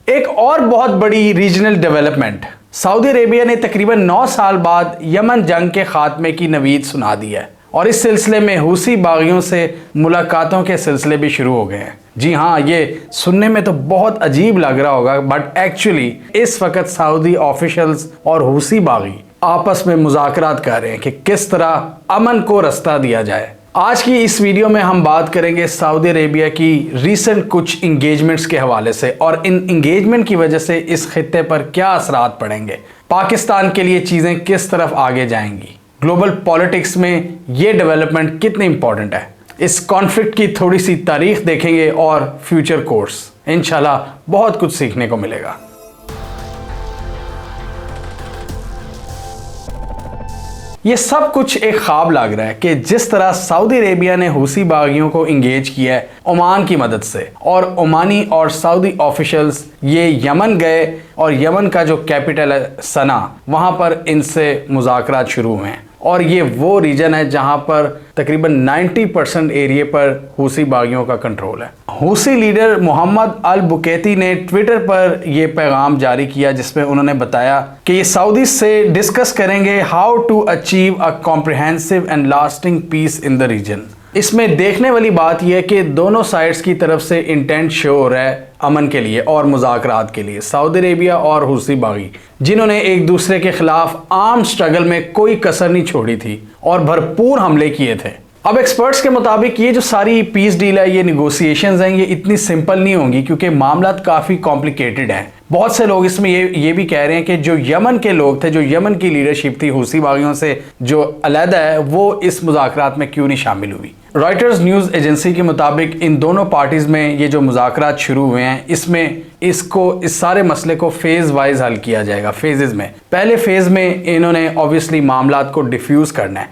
एक और बहुत बड़ी रीजनल डेवलपमेंट, सऊदी अरेबिया ने तकरीबन 9 साल बाद यमन जंग के खात्मे की नवीद सुना दी है और इस सिलसिले में हूसी बागियों से मुलाकातों के सिलसिले भी शुरू हो गए हैं। जी हाँ, ये सुनने में तो बहुत अजीब लग रहा होगा, बट एक्चुअली इस वक्त सऊदी ऑफिशियल्स और हूसी बागी आपस में मुज़ाकरात कर रहे हैं कि किस तरह अमन को रास्ता दिया जाए। आज की इस वीडियो में हम बात करेंगे सऊदी अरेबिया की रीसेंट कुछ इंगेजमेंट्स के हवाले से और इन इंगेजमेंट की वजह से इस खित्ते पर क्या असरात पड़ेंगे, पाकिस्तान के लिए चीज़ें किस तरफ आगे जाएंगी, ग्लोबल पॉलिटिक्स में ये डेवलपमेंट कितनी इंपॉर्टेंट है, इस कॉन्फ्लिक्ट की थोड़ी सी तारीख देखेंगे और फ्यूचर कोर्स। इंशाल्लाह बहुत कुछ सीखने को मिलेगा। ये सब कुछ एक ख्वाब लग रहा है कि जिस तरह सऊदी अरेबिया ने हूसी बागियों को इंगेज किया है ओमान की मदद से, और ओमानी और सऊदी ऑफिशियल्स ये यमन गए और यमन का जो कैपिटल है सना, वहाँ पर इनसे मुज़ाकरात शुरू हुए हैं और ये वो रीजन है जहाँ पर तकरीबन 90% एरिया पर हूसी बागियों का कंट्रोल है। हूसी लीडर मोहम्मद अल बुकैती ने ट्विटर पर यह पैगाम जारी किया जिसमें उन्होंने बताया कि ये सऊदी से डिस्कस करेंगे how to achieve a comprehensive and lasting peace in the region. इसमें देखने वाली बात यह है कि दोनों साइड्स की तरफ से इंटेंट शो हो रहा है अमन के लिए और मुज़ाकरात के लिए। सऊदी अरेबिया और हूसी बागी जिन्होंने एक दूसरे के खिलाफ आर्म स्ट्रगल में कोई कसर नहीं छोड़ी थी और भरपूर हमले किए थे। अब एक्सपर्ट्स के मुताबिक ये जो सारी पीस डील है, ये निगोशिएशंस हैं, ये इतनी सिंपल नहीं होंगी क्योंकि मामला काफ़ी कॉम्प्लिकेटेड हैं। बहुत से लोग इसमें ये भी कह रहे हैं कि जो यमन के लोग थे, जो यमन की लीडरशिप थी हूसी बागियों से जो अलहदा है, वो इस मुज़ाकरात में क्यों नहीं शामिल हुई। रॉयटर्स न्यूज़ एजेंसी के मुताबिक इन दोनों पार्टीज़ में ये जो मुज़ाकरात शुरू हुए हैं, इसमें इस सारे मसले को फेज़ वाइज हल किया जाएगा, फेजेस में। पहले फेज़ में इन्होंने ऑब्वियसली मामलात को डिफ्यूज़ करना है,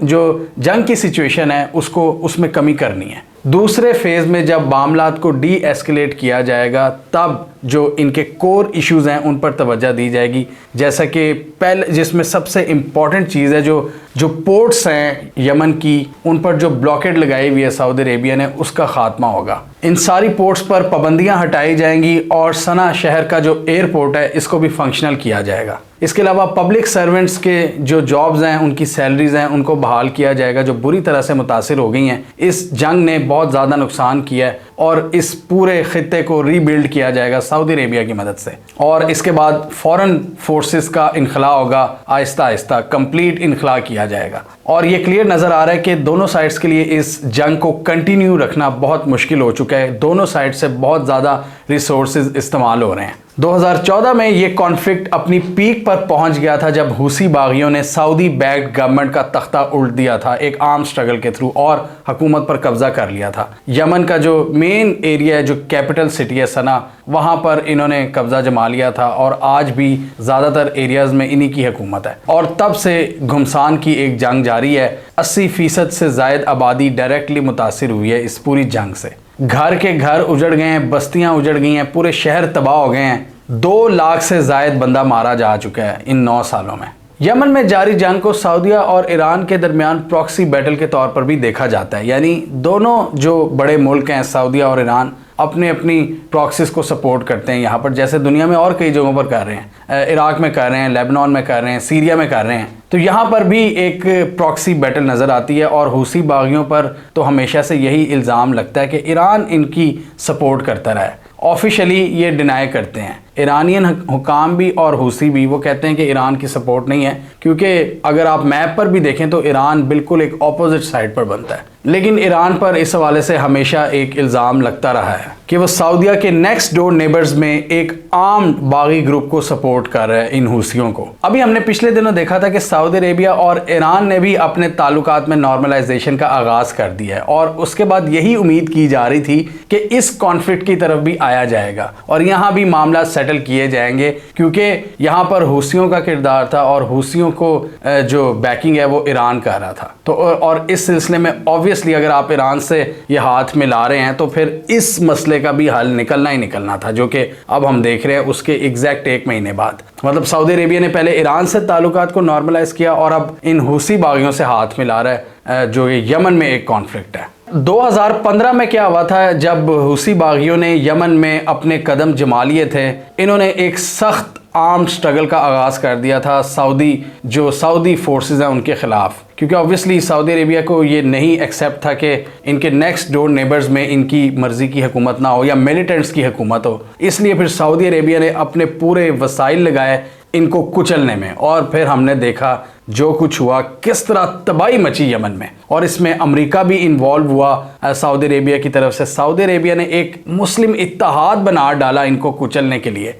जो जंग की सिचुएशन है उसमें कमी करनी है। दूसरे फेज़ में जब मामलात को डी एस्केलेट किया जाएगा तब जो इनके कोर इश्यूज़ हैं उन पर तवज्जो दी जाएगी, जैसा कि पहले जिसमें सबसे इम्पॉर्टेंट चीज़ है जो पोर्ट्स हैं यमन की, उन पर जो ब्लॉकेड लगाई हुई है सऊदी अरेबिया ने, उसका खात्मा होगा। इन सारी पोर्ट्स पर पाबंदियां हटाई जाएंगी और सना शहर का जो एयरपोर्ट है इसको भी फंक्शनल किया जाएगा। इसके अलावा पब्लिक सर्वेंट्स के जो जॉब्स हैं, उनकी सैलरीज हैं, उनको बहाल किया जाएगा जो बुरी तरह से मुतासिर हो गई हैं। इस जंग ने बहुत ज़्यादा नुकसान किया है और इस पूरे खित्ते को रीबिल्ड किया जाएगा सऊदी अरेबिया की मदद से। और इसके बाद फॉरेन फोर्सेस का इनखला होगा, आहिस्ता आहिस्ता कंप्लीट इनखला किया जाएगा। और ये क्लियर नज़र आ रहा है कि दोनों साइड्स के लिए इस जंग को कंटिन्यू रखना बहुत मुश्किल हो चुका है। दोनों साइड से बहुत ज़्यादा रिसोर्सेज इस्तेमाल हो रहे हैं। 2014 में ये कॉन्फ्लिक्ट अपनी पीक पर पहुंच गया था जब हूसी बागियों ने सऊदी बैक्ड गवर्नमेंट का तख्ता उल्ट दिया था एक आर्म स्ट्रगल के थ्रू और हुकूमत पर कब्जा कर लिया था। यमन का जो मेन एरिया है, जो कैपिटल सिटी है सना, वहां पर इन्होंने कब्जा जमा लिया था और आज भी ज़्यादातर एरियाज़ में इन्हीं की हुकूमत है। और तब से घुमसान की एक जंग जारी है। 80% से ज़ायद आबादी डायरेक्टली मुतासिर हुई है इस पूरी जंग से। घर के घर उजड़ गए हैं, बस्तियां उजड़ गई हैं, पूरे शहर तबाह हो गए हैं। 2 लाख से ज़ायद बंदा मारा जा चुका है इन 9 सालों में। यमन में जारी जंग को सऊदीया और ईरान के दरमियान प्रॉक्सी बैटल के तौर पर भी देखा जाता है, यानी दोनों जो बड़े मुल्क हैं सऊदीया और ईरान अपने अपनी प्रॉक्सीज को सपोर्ट करते हैं यहाँ पर, जैसे दुनिया में और कई जगहों पर कर रहे हैं। इराक में कर रहे हैं, लेबनान में कर रहे हैं, सीरिया में कर रहे हैं। तो यहाँ पर भी एक प्रॉक्सी बैटल नज़र आती है और हूसी बागियों पर तो हमेशा से यही इल्ज़ाम लगता है कि ईरान इनकी सपोर्ट करता रहा है। ऑफिशियली ये डिनाई करते हैं ईरानियन हुकाम भी और हूसी भी, वो कहते हैं कि ईरान की सपोर्ट नहीं है, क्योंकि अगर आप मैप पर भी देखें तो ईरान बिल्कुल एक ऑपोजिट साइड पर बनता है। लेकिन ईरान पर इस हवाले से हमेशा एक इल्ज़ाम लगता रहा है कि वो सऊदीया के नेक्स्ट डोर नेबर्स में एक आर्म्ड बागी ग्रुप को सपोर्ट कर रहा है, इन हूसियों को। अभी हमने पिछले दिनों देखा था कि सऊदी अरेबिया और ईरान ने भी अपने ताल्लुकात में नॉर्मलाइजेशन का आगाज़ कर दिया है और उसके बाद यही उम्मीद की जा रही थी कि इस कॉन्फ्लिक्ट की तरफ भी आया जाएगा और यहाँ भी मामला सेटल किए जाएंगे, क्योंकि यहाँ पर हूसियों का किरदार था और हूसियों को जो बैकिंग है वो ईरान कर रहा था। तो और इस सिलसिले में ऑब्वियसली अगर आप ईरान से ये हाथ मिला रहे हैं तो फिर इस मसले का भी हल निकलना ही निकलना था, जो कि अब हम देख रहे हैं उसके एग्जैक्ट 1 महीने बाद। मतलब सऊदी अरेबिया ने पहले ईरान से ताल्लुकात को नॉर्मलाइज किया और अब इन हूसी बागियों से हाथ मिला रहा है जो ये यमन में एक कॉन्फ्लिक्ट है। 2015 में क्या हुआ था, जब हुसी बागियों ने यमन में अपने कदम जमा लिए थे, इन्होंने एक सख्त आर्म्ड स्ट्रगल का आगाज़ कर दिया था सऊदी फोर्सेस हैं उनके ख़िलाफ़, क्योंकि ऑब्वियसली सऊदी अरेबिया को ये नहीं एक्सेप्ट था कि इनके नेक्स्ट डोर नेबर्स में इनकी मर्ज़ी की हुकूमत ना हो या मिलिटेंट्स की हुकूमत हो। इसलिए फिर सऊदी अरेबिया ने अपने पूरे वसाइल लगाए इनको कुचलने में, और फिर हमने देखा जो कुछ हुआ, किस तरह तबाही मची यमन में। और इसमें अमेरिका भी इन्वॉल्व हुआ सऊदी अरेबिया की तरफ से। सऊदी अरेबिया ने एक मुस्लिम इत्तेहाद बना डाला इनको कुचलने के लिए।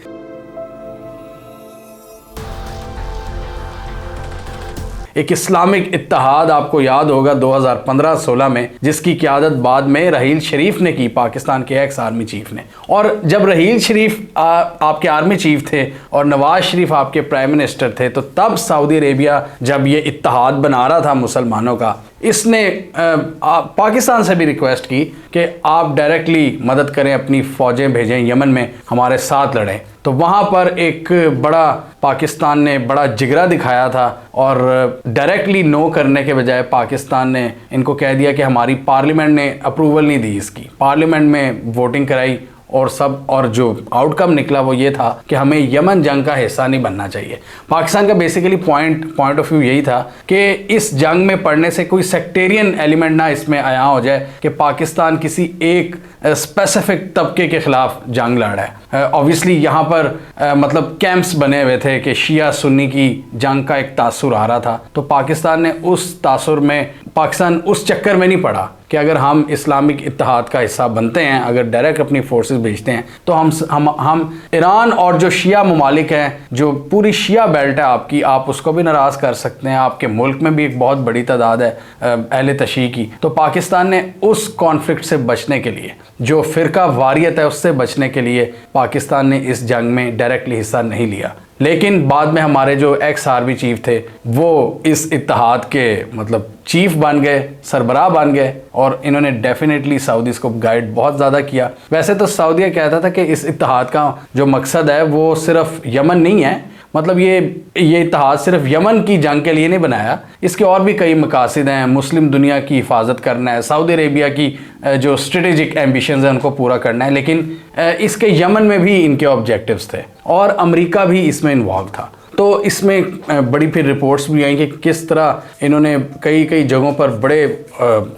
एक इस्लामिक इत्तेहाद आपको याद होगा 2015-16 में, जिसकी क़यादत बाद में रहील शरीफ ने की, पाकिस्तान के एक्स आर्मी चीफ ने। और जब रहील शरीफ आपके आर्मी चीफ थे और नवाज शरीफ आपके प्राइम मिनिस्टर थे, तो तब सऊदी अरेबिया जब ये इत्तेहाद बना रहा था मुसलमानों का, इसने पाकिस्तान से भी रिक्वेस्ट की कि आप डायरेक्टली मदद करें, अपनी फ़ौजें भेजें यमन में, हमारे साथ लड़ें। तो वहाँ पर एक बड़ा पाकिस्तान ने बड़ा जिगरा दिखाया था और डायरेक्टली नो करने के बजाय पाकिस्तान ने इनको कह दिया कि हमारी पार्लियामेंट ने अप्रूवल नहीं दी इसकी। पार्लियामेंट में वोटिंग कराई और जो आउटकम निकला वो ये था कि हमें यमन जंग का हिस्सा नहीं बनना चाहिए। पाकिस्तान का बेसिकली पॉइंट ऑफ व्यू यही था कि इस जंग में पड़ने से कोई सेक्टेरियन एलिमेंट ना इसमें आया हो जाए कि पाकिस्तान किसी एक स्पेसिफिक तबके के खिलाफ जंग लड़ रहा है। ऑब्वियसली यहाँ पर मतलब कैंप्स बने हुए थे कि शिया सुन्नी की जंग का एक तासुर आ रहा था, तो पाकिस्तान ने उस तासुर में, पाकिस्तान उस चक्कर में नहीं पड़ा कि अगर हम इस्लामिक इत्तेहाद का हिस्सा बनते हैं, अगर डायरेक्ट अपनी फोर्सेस भेजते हैं, तो हम ईरान और जो शिया ममालिक हैं, जो पूरी शिया बेल्ट है आपकी, आप उसको भी नाराज़ कर सकते हैं। आपके मुल्क में भी एक बहुत बड़ी तादाद है अहले तशी की। तो पाकिस्तान ने उस कॉन्फ्लिक्ट से बचने के लिए, जो फ़िरका वारियत है उससे बचने के लिए, पाकिस्तान ने इस जंग में डायरेक्टली हिस्सा नहीं लिया। लेकिन बाद में हमारे जो एक्स आर्मी चीफ थे वो इस इत्तेहाद के मतलब चीफ बन गए, सरबराह बन गए, और इन्होंने डेफिनेटली सऊदीज़ को गाइड बहुत ज़्यादा किया। वैसे तो सऊदीया कहता था कि इस इत्तेहाद का जो मकसद है वो सिर्फ यमन नहीं है, मतलब ये इत्तेहाद सिर्फ यमन की जंग के लिए नहीं बनाया, इसके और भी कई मकासद हैं। मुस्लिम दुनिया की हिफाजत करना है, सऊदी अरेबिया की जो स्ट्रेटेजिक एम्बिशंस हैं उनको पूरा करना है, लेकिन इसके यमन में भी इनके ऑब्जेक्टिव्स थे और अमेरिका भी इसमें इन्वॉल्व था। तो इसमें बड़ी फिर रिपोर्ट्स भी आई कि किस तरह इन्होंने कई जगहों पर बड़े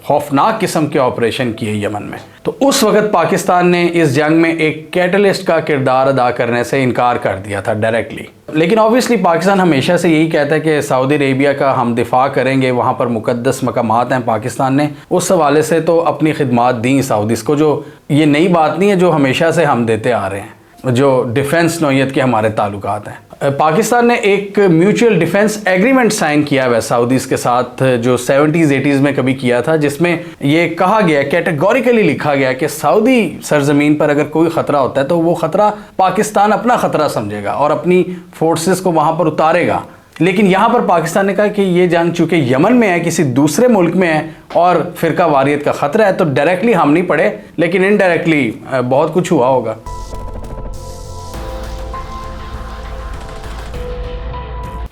खौफनाक किस्म के ऑपरेशन किए यमन में। तो उस वक्त पाकिस्तान ने इस जंग में एक कैटलिस्ट का किरदार अदा करने से इनकार कर दिया था डायरेक्टली। लेकिन ऑब्वियसली पाकिस्तान हमेशा से यही कहता है कि सऊदी अरेबिया का हम दिफा करेंगे, वहाँ पर मुकद्दस मकामात हैं। पाकिस्तान ने उस हवाले से तो अपनी खिदमात दी सऊदीज़ को, जो ये नई बात नहीं है, जो हमेशा से हम देते आ रहे हैं, जो डिफेंस नौयत के हमारे ताल्लुकात हैं। पाकिस्तान ने एक म्यूचुअल डिफेंस एग्रीमेंट साइन किया है सऊदीज़ के साथ, जो 70s-80s में कभी किया था, जिसमें ये कहा गया, कैटेगोरिकली लिखा गया कि सऊदी सरजमीन पर अगर कोई ख़तरा होता है तो वो ख़तरा पाकिस्तान अपना ख़तरा समझेगा और अपनी फोर्सेस को वहाँ पर उतारेगा। लेकिन यहाँ पर पाकिस्तान ने कहा कि ये जंग चूँकि यमन में है, किसी दूसरे मुल्क में है और फ़िरका वारियत का ख़तरा है, तो डायरेक्टली हम नहीं पड़े, लेकिन इनडायरेक्टली बहुत कुछ हुआ होगा।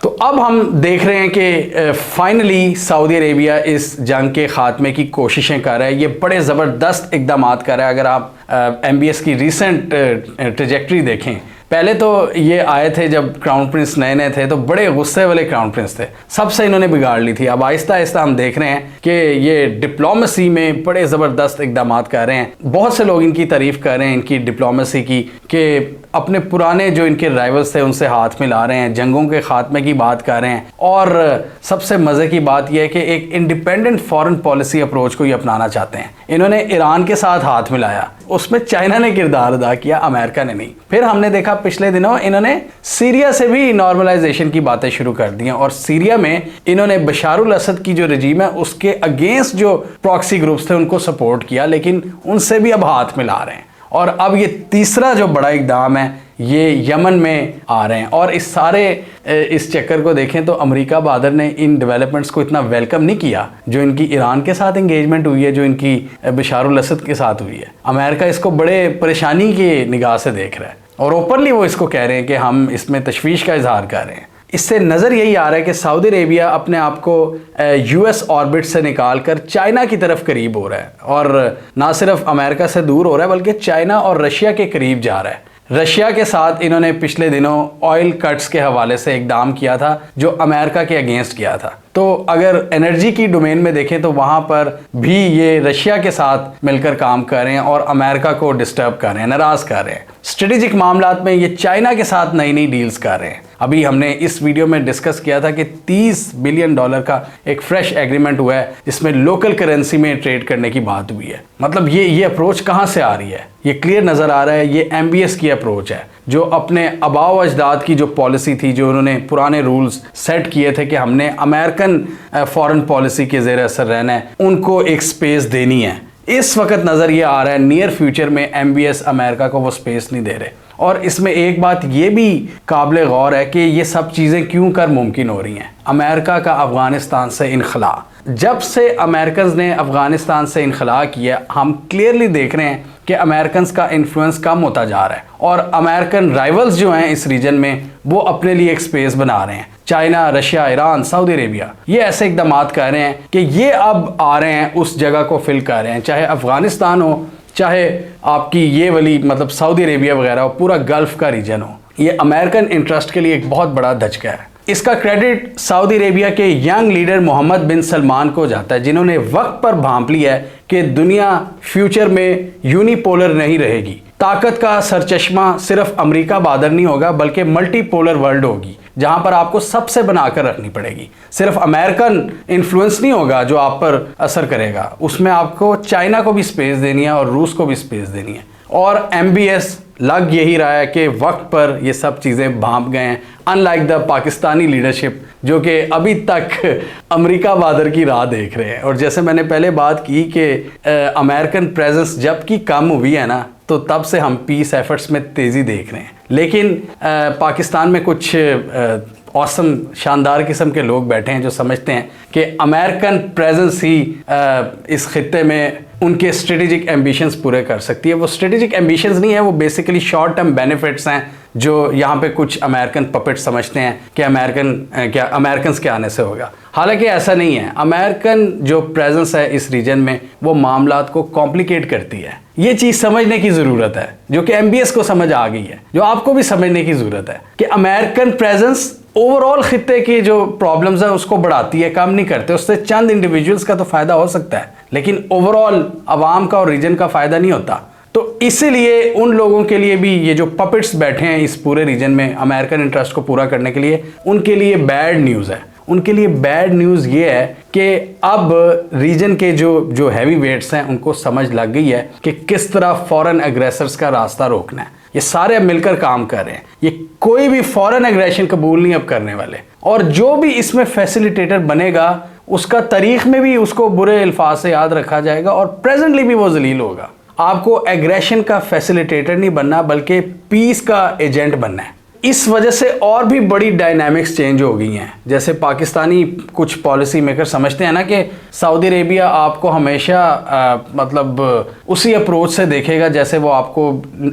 तो अब हम देख रहे हैं कि फाइनली सऊदी अरेबिया इस जंग के ख़ात्मे की कोशिशें कर रहा है। ये बड़े ज़बरदस्त इक़दाम कर रहा है। अगर आप MBS की रीसेंट ट्रैजेक्टरी देखें, पहले तो ये आए थे जब क्राउन प्रिंस नए थे, तो बड़े गुस्से वाले क्राउन प्रिंस थे, सबसे इन्होंने बिगाड़ ली थी। अब आहिस्ता आहिस्ता हम देख रहे हैं कि ये डिप्लोमेसी में बड़े ज़बरदस्त इक़दाम कर रहे हैं। बहुत से लोग इनकी तारीफ़ कर रहे हैं, इनकी डिप्लोमेसी की, कि अपने पुराने जो इनके राइवल्स थे उनसे हाथ मिला रहे हैं, जंगों के ख़ात्मे की बात कर रहे हैं। और सबसे मज़े की बात यह है कि एक इंडिपेंडेंट फॉरेन पॉलिसी अप्रोच को ये अपनाना चाहते हैं। इन्होंने ईरान के साथ हाथ मिलाया, उसमें चाइना ने किरदार अदा किया, अमेरिका ने नहीं। फिर हमने देखा पिछले दिनों इन्होंने सीरिया से भी नॉर्मलाइजेशन की बातें शुरू कर दी हैं, और सीरिया में इन्होंने बशारुल असद की जो रजीम है उसके अगेंस्ट जो प्रॉक्सी ग्रुप्स थे उनको सपोर्ट किया, लेकिन उनसे भी अब हाथ मिला रहे हैं। और अब ये तीसरा जो बड़ा इक़दाम है ये यमन में आ रहे हैं। और इस चक्कर को देखें तो अमेरिका बहादुर ने इन डेवलपमेंट्स को इतना वेलकम नहीं किया जो इनकी ईरान के साथ इंगेजमेंट हुई है, जो इनकी बशारुल असद के साथ हुई है। अमेरिका इसको बड़े परेशानी की निगाह से देख रहा है और ओपनली वो इसको कह रहे हैं कि हम इसमें तशवीश का इजहार कर रहे हैं। इससे नज़र यही आ रहा है कि सऊदी अरेबिया अपने आप को यूएस ऑर्बिट से निकालकर चाइना की तरफ करीब हो रहा है, और ना सिर्फ अमेरिका से दूर हो रहा है बल्कि चाइना और रशिया के करीब जा रहा है। रशिया के साथ इन्होंने पिछले दिनों ऑयल कट्स के हवाले से इकदाम किया था जो अमेरिका के अगेंस्ट किया था। तो अगर एनर्जी की डोमेन में देखें तो वहाँ पर भी ये रशिया के साथ मिलकर काम कर रहे हैं और अमेरिका को डिस्टर्ब कर रहे हैं, नाराज़ कर रहे हैं। स्ट्रेटेजिक मामलात में ये चाइना के साथ नई नई डील्स कर रहे हैं। अभी हमने इस वीडियो में डिस्कस किया था कि $30 बिलियन का एक फ्रेश एग्रीमेंट हुआ है जिसमें लोकल करेंसी में ट्रेड करने की बात हुई है। मतलब ये अप्रोच कहाँ से आ रही है? ये क्लियर नज़र आ रहा है, ये MBS की अप्रोच है जो अपने आबाओ अजदाद की जो पॉलिसी थी, जो उन्होंने पुराने रूल्स सेट किए थे कि हमने अमेरिकन फॉरेन पॉलिसी के ज़ेर असर रहना है, उनको एक स्पेस देनी है। इस वक्त नज़र ये आ रहा है नियर फ्यूचर में MBS अमेरिका को वो स्पेस नहीं दे रहे। और इसमें एक बात ये भी काबिल गौर है कि ये सब चीज़ें क्यों कर मुमकिन हो रही हैं। अमेरिका का अफ़गानिस्तान से इनखला, जब से अमेरिकन ने अफ़गानिस्तान से इनखला किया, हम क्लियरली देख रहे हैं कि अमेरिकन का इन्फ्लुएंस कम होता जा रहा है और अमेरिकन राइवल्स जो हैं इस रीजन में वो अपने लिए एक स्पेस बना रहे हैं। China, Russia, Iran, Saudi Arabia ये ऐसे इकदाम कर रहे हैं कि ये अब आ रहे हैं उस जगह को फिल कर रहे हैं, चाहे अफ़गानिस्तान हो, चाहे आपकी ये वाली मतलब सऊदी अरेबिया वगैरह हो, पूरा गल्फ का रीजन हो। ये अमेरिकन इंटरेस्ट के लिए एक बहुत बड़ा धचका है। इसका क्रेडिट सऊदी अरेबिया के यंग लीडर मोहम्मद बिन सलमान को जाता है, जिन्होंने वक्त पर भांप लिया है कि दुनिया फ्यूचर में यूनिपोलर नहीं रहेगी। ताकत का सरचश्मा सिर्फ अमेरिका बहादुर नहीं होगा बल्कि मल्टीपोलर वर्ल्ड होगी जहां पर आपको सबसे बनाकर रखनी पड़ेगी। सिर्फ अमेरिकन इन्फ्लुएंस नहीं होगा जो आप पर असर करेगा, उसमें आपको चाइना को भी स्पेस देनी है और रूस को भी स्पेस देनी है। और MBS लग यही रहा है कि वक्त पर ये सब चीज़ें भांप गए हैं, अनलाइक द पाकिस्तानी लीडरशिप जो कि अभी तक अमेरिका बहादुर की राह देख रहे हैं। और जैसे मैंने पहले बात की कि अमेरिकन प्रेजेंस जब की कम हुई है ना, तो तब से हम पीस एफर्ट्स में तेज़ी देख रहे हैं। लेकिन पाकिस्तान में कुछ औसम शानदार किस्म के लोग बैठे हैं जो समझते हैं कि अमेरिकन प्रेजेंस ही इस खित्ते में उनके स्ट्रेटेजिक एम्बिशंस पूरे कर सकती है। वो स्ट्रेटेजिक एम्बिशंस नहीं है, वो बेसिकली शॉर्ट टर्म बेनिफिट्स हैं जो यहाँ पे कुछ अमेरिकन पपेट समझते हैं कि अमेरिकन के आने से होगा। हालांकि ऐसा नहीं है। अमेरिकन जो प्रेजेंस है इस रीजन में वो मामलात को कॉम्प्लिकेट करती है। ये चीज़ समझने की ज़रूरत है जो कि MBS को समझ आ गई है, जो आपको भी समझने की ज़रूरत है कि अमेरिकन प्रेजेंस ओवरऑल खित्ते की जो प्रॉब्लम्स है उसको बढ़ाती है, कम नहीं करते। उससे चंद इंडिविजुअल्स का तो फ़ायदा हो सकता है लेकिन ओवरऑल आवाम का और रीजन का फ़ायदा नहीं होता। तो इसीलिए उन लोगों के लिए भी ये जो पपेट्स बैठे हैं इस पूरे रीजन में अमेरिकन इंटरेस्ट को पूरा करने के लिए, उनके लिए बैड न्यूज़ है। उनके लिए बैड न्यूज़ ये है कि अब रीजन के जो हैवी वेट्स हैं उनको समझ लग गई है कि किस तरह फॉरेन एग्रेसर्स का रास्ता रोकना है। ये सारे अब मिलकर काम कर रहे हैं। ये कोई भी फॉरेन एग्रेशन कबूल नहीं अब करने वाले, और जो भी इसमें फैसिलिटेटर बनेगा उसका तारीख में भी उसको बुरे अल्फाज से याद रखा जाएगा और प्रेजेंटली भी वो जलील होगा। आपको एग्रेशन का फैसिलिटेटर नहीं बनना बल्कि पीस का एजेंट बनना है। इस वजह से और भी बड़ी डायनामिक्स चेंज हो गई हैं। जैसे पाकिस्तानी कुछ पॉलिसी मेकर समझते हैं ना कि सऊदी अरेबिया आपको हमेशा मतलब उसी अप्रोच से देखेगा जैसे वो आपको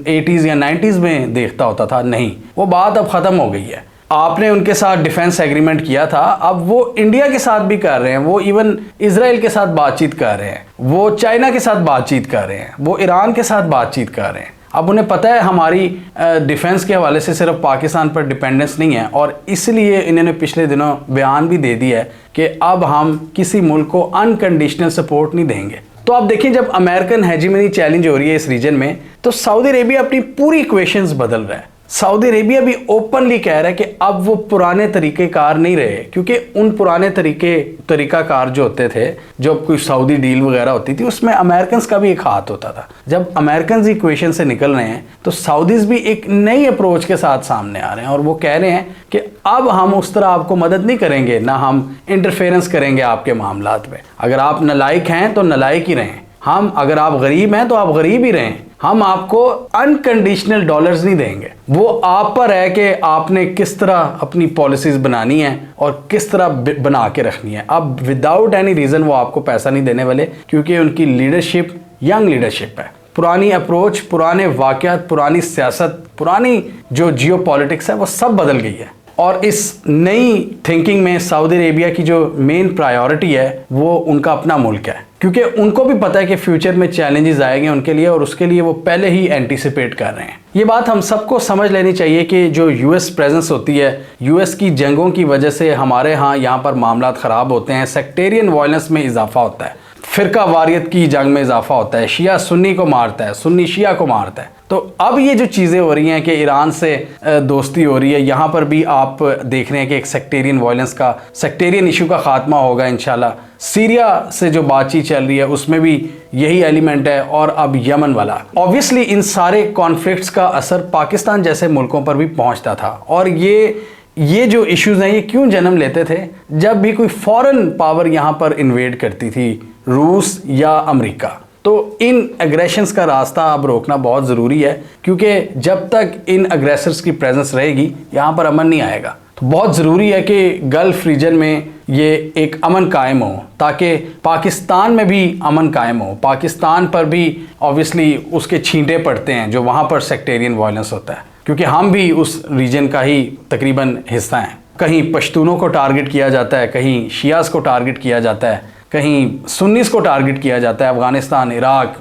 80s या 90s में देखता होता था। नहीं, वो बात अब ख़त्म हो गई है। आपने उनके साथ डिफेंस एग्रीमेंट किया था, अब वो इंडिया के साथ भी कर रहे हैं, वो इवन इजराइल के साथ बातचीत कर रहे हैं, वो चाइना के साथ बातचीत कर रहे हैं, वो ईरान के साथ बातचीत कर रहे हैं। अब उन्हें पता है हमारी डिफेंस के हवाले से सिर्फ पाकिस्तान पर डिपेंडेंस नहीं है, और इसलिए इन्होंने पिछले दिनों बयान भी दे दिया है कि अब हम किसी मुल्क को अनकंडीशनल सपोर्ट नहीं देंगे। तो आप देखिए, जब अमेरिकन हेजीमनी चैलेंज हो रही है इस रीजन में, तो सऊदी अरेबिया अपनी पूरी इक्वेशंस बदल रहा है। सऊदी अरेबिया भी ओपनली कह रहा है कि अब वो पुराने तरीक़ेकार नहीं रहे, क्योंकि उन पुराने तरीक़ाकार जो होते थे, जब कोई सऊदी डील वगैरह होती थी, उसमें अमेरिकन का भी एक हाथ होता था। जब अमेरिकन इक्वेशन से निकल रहे हैं तो सऊदीज़ भी एक नई अप्रोच के साथ सामने आ रहे हैं और वो कह रहे हैं कि अब हम उस तरह आपको मदद नहीं करेंगे, ना हम इंटरफेरेंस करेंगे आपके मामलात में। अगर आप नालायक हैं तो नालायक ही रहें, अगर आप गरीब हैं तो आप गरीब ही रहें, हम आपको अनकंडीशनल डॉलर्स नहीं देंगे। वो आप पर है कि आपने किस तरह अपनी पॉलिसीज बनानी है और किस तरह बना के रखनी है। अब विदाउट एनी रीज़न वो आपको पैसा नहीं देने वाले, क्योंकि उनकी लीडरशिप यंग लीडरशिप है। पुरानी अप्रोच, पुराने वाक़यात, पुरानी सियासत, पुरानी जो जियोपॉलिटिक्स है वो सब बदल गई है। और इस नई थिंकिंग में सऊदी अरेबिया की जो मेन प्रायोरिटी है वो उनका अपना मुल्क है, क्योंकि उनको भी पता है कि फ्यूचर में चैलेंजेस आएंगे उनके लिए, और उसके लिए वो पहले ही एंटीसिपेट कर रहे हैं। ये बात हम सबको समझ लेनी चाहिए कि जो यूएस प्रेजेंस होती है, यूएस की जंगों की वजह से हमारे यहाँ पर मामलात ख़राब होते हैं, सेक्टेरियन वायलेंस में इजाफा होता है, फ़िरका वारियत की जंग में इजाफा होता है, शिया सुन्नी को मारता है, सुन्नी शिया को मारता है। तो अब ये जो चीज़ें हो रही हैं कि ईरान से दोस्ती हो रही है, यहाँ पर भी आप देख रहे हैं कि एक सेक्टेरियन वायलेंस का, सेक्टेरियन इशू का ख़ात्मा होगा इंशाल्लाह। सीरिया से जो बातचीत चल रही है उसमें भी यही एलिमेंट है, और अब यमन वाला। ऑब्वियसली इन सारे कॉन्फ्लिक्ट्स का असर पाकिस्तान जैसे मुल्कों पर भी पहुँचता था, और ये जो इश्यूज़ हैं ये क्यों जन्म लेते थे? जब भी कोई फॉरेन पावर यहाँ पर इन्वेड करती थी, रूस या अमेरिका, तो इन एग्रेशंस का रास्ता अब रोकना बहुत ज़रूरी है, क्योंकि जब तक इन एग्रेसर्स की प्रेजेंस रहेगी यहाँ पर अमन नहीं आएगा। तो बहुत ज़रूरी है कि गल्फ़ रीजन में ये एक अमन कायम हो, ताकि पाकिस्तान में भी अमन कायम हो। पाकिस्तान पर भी ऑब्वियसली उसके छींटे पड़ते हैं जो वहाँ पर सेक्टेरियन वायलेंस होता है, क्योंकि हम भी उस रीजन का ही तकरीबन हिस्सा हैं। कहीं पश्तूनों को टारगेट किया जाता है, कहीं शियास को टारगेट किया जाता है, कहीं सुन्नीस को टारगेट किया जाता है। अफ़गानिस्तान, इराक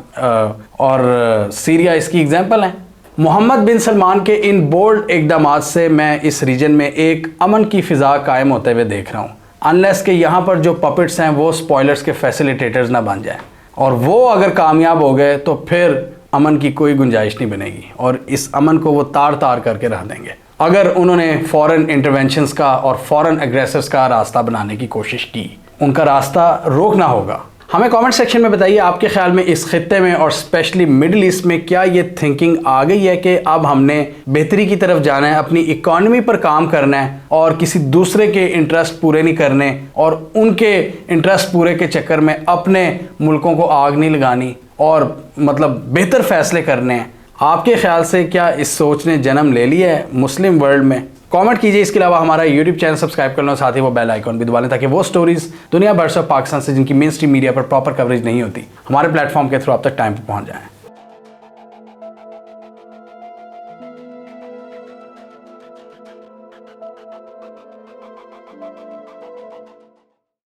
और सीरिया इसकी एग्जांपल हैं। मोहम्मद बिन सलमान के इन बोल्ड इक़दामात से मैं इस रीजन में एक अमन की फ़िज़ा कायम होते हुए देख रहा हूँ, अनलेस कि यहाँ पर जो पपेट्स हैं वो स्पॉयलर्स के फैसिलिटेटर्स ना बन जाएं, और वो अगर कामयाब हो गए तो फिर अमन की कोई गुंजाइश नहीं बनेगी, और इस अमन को वो तार तार करके रख देंगे अगर उन्होंने फॉरेन इंटरवेंशंस का और फॉरेन एग्रेसर्स का रास्ता बनाने की कोशिश की। उनका रास्ता रोकना होगा। हमें कमेंट सेक्शन में बताइए आपके ख्याल में इस खित्ते में और स्पेशली मिडिल ईस्ट में क्या ये थिंकिंग आ गई है कि अब हमने बेहतरी की तरफ जाना है, अपनी इकॉनमी पर काम करना है, और किसी दूसरे के इंटरेस्ट पूरे नहीं करने, और उनके इंटरेस्ट पूरे के चक्कर में अपने मुल्कों को आग नहीं लगानी, और मतलब बेहतर फैसले करने हैं। आपके ख्याल से क्या इस सोच ने जन्म ले लिया है मुस्लिम वर्ल्ड में? कमेंट कीजिए। इसके अलावा हमारा यूट्यूब चैनल सब्सक्राइब कर लो, साथ ही वो बेल आइकॉन भी दबा लें, ताकि वो स्टोरीज दुनिया भर से पाकिस्तान से जिनकी मेन स्ट्रीम मीडिया पर प्रॉपर कवरेज नहीं होती, हमारे प्लेटफॉर्म के थ्रू आप तक टाइम पर पहुंच जाएं।